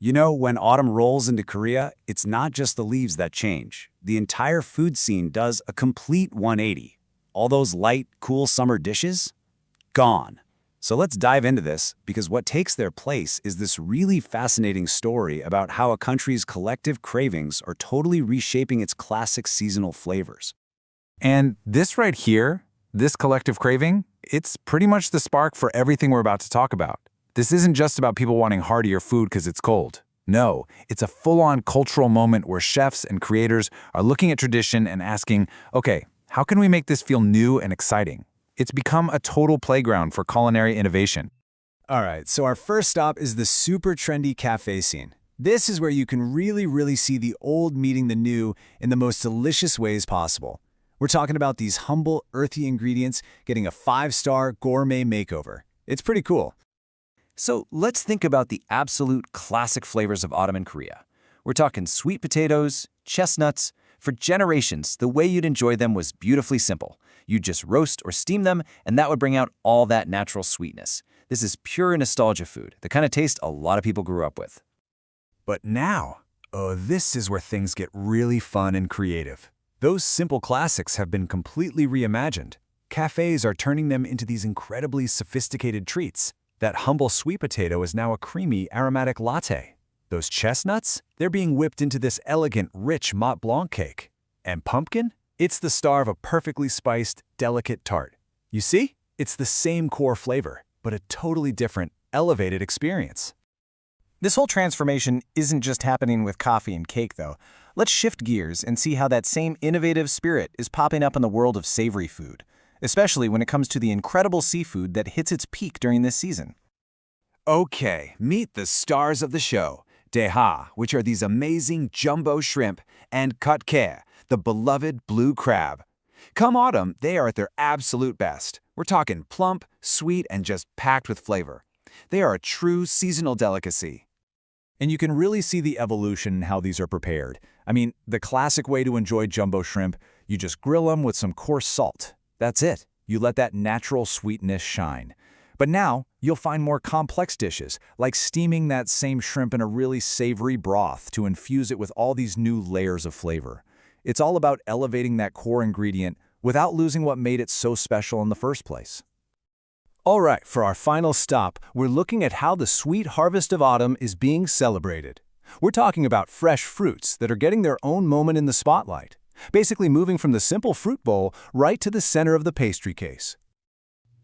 You know, when autumn rolls into Korea, it's not just the leaves that change. The entire food scene does a complete 180. All those light, cool summer dishes? Gone. So let's dive into this, because what takes their place is this really fascinating story about how a country's collective cravings are totally reshaping its classic seasonal flavors. And this right here, this collective craving, it's pretty much the spark for everything we're about to talk about. This isn't just about people wanting heartier food because it's cold. No, it's a full-on cultural moment where chefs and creators are looking at tradition and asking, okay, how can we make this feel new and exciting? It's become a total playground for culinary innovation. All right, so our first stop is the super trendy cafe scene. This is where you can really see the old meeting the new in the most delicious ways possible. We're talking about these humble, earthy ingredients getting a 5-star gourmet makeover. It's pretty cool. So let's think about the absolute classic flavors of autumn in Korea. We're talking sweet potatoes, chestnuts. For generations, the way you'd enjoy them was beautifully simple. You'd just roast or steam them, and that would bring out all that natural sweetness. This is pure nostalgia food, the kind of taste a lot of people grew up with. But now, this is where things get really fun and creative. Those simple classics have been completely reimagined. Cafes are turning them into these incredibly sophisticated treats. That humble sweet potato is now a creamy, aromatic latte. Those chestnuts, they're being whipped into this elegant, rich Mont Blanc cake. And pumpkin? It's the star of a perfectly spiced, delicate tart. You see? It's the same core flavor, but a totally different, elevated experience. This whole transformation isn't just happening with coffee and cake, though. Let's shift gears and see how that same innovative spirit is popping up in the world of savory food, especially when it comes to the incredible seafood that hits its peak during this season. Okay, meet the stars of the show, Dae, which are these amazing jumbo shrimp, and Kutke, the beloved blue crab. Come autumn, they are at their absolute best. We're talking plump, sweet, and just packed with flavor. They are a true seasonal delicacy. And you can really see the evolution in how these are prepared. I mean, the classic way to enjoy jumbo shrimp, you just grill them with some coarse salt. That's it. You let that natural sweetness shine. But now, you'll find more complex dishes, like steaming that same shrimp in a really savory broth to infuse it with all these new layers of flavor. It's all about elevating that core ingredient without losing what made it so special in the first place. All right, for our final stop, we're looking at how the sweet harvest of autumn is being celebrated. We're talking about fresh fruits that are getting their own moment in the spotlight, basically moving from the simple fruit bowl right to the center of the pastry case.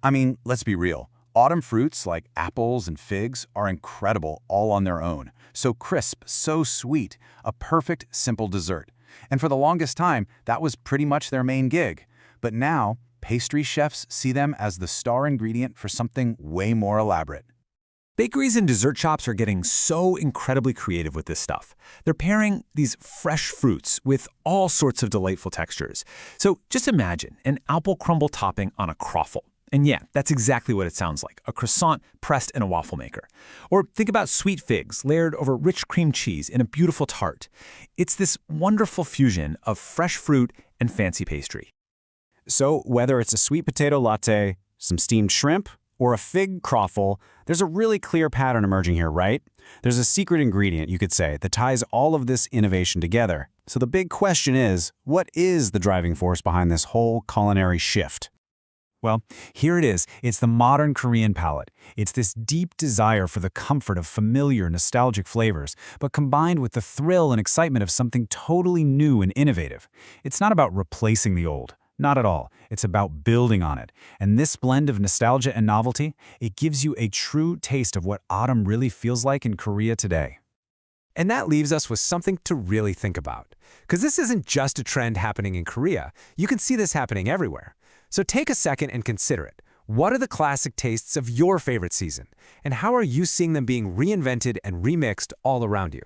I mean, let's be real. Autumn fruits like apples and figs are incredible all on their own. So crisp, so sweet, a perfect, simple dessert. And for the longest time, that was pretty much their main gig. But now, pastry chefs see them as the star ingredient for something way more elaborate. Bakeries and dessert shops are getting so incredibly creative with this stuff. They're pairing these fresh fruits with all sorts of delightful textures. So just imagine an apple crumble topping on a croffle. And yeah, that's exactly what it sounds like, a croissant pressed in a waffle maker. Or think about sweet figs layered over rich cream cheese in a beautiful tart. It's this wonderful fusion of fresh fruit and fancy pastry. So whether it's a sweet potato latte, some steamed shrimp, or a fig croffle, there's a really clear pattern emerging here, right? There's a secret ingredient, you could say, that ties all of this innovation together. So the big question is, what is the driving force behind this whole culinary shift? Well, here it is. It's the modern Korean palate. It's this deep desire for the comfort of familiar, nostalgic flavors, but combined with the thrill and excitement of something totally new and innovative. It's not about replacing the old. Not at all. It's about building on it. And this blend of nostalgia and novelty, it gives you a true taste of what autumn really feels like in Korea today. And that leaves us with something to really think about. Because this isn't just a trend happening in Korea. You can see this happening everywhere. So take a second and consider it. What are the classic tastes of your favorite season? And how are you seeing them being reinvented and remixed all around you?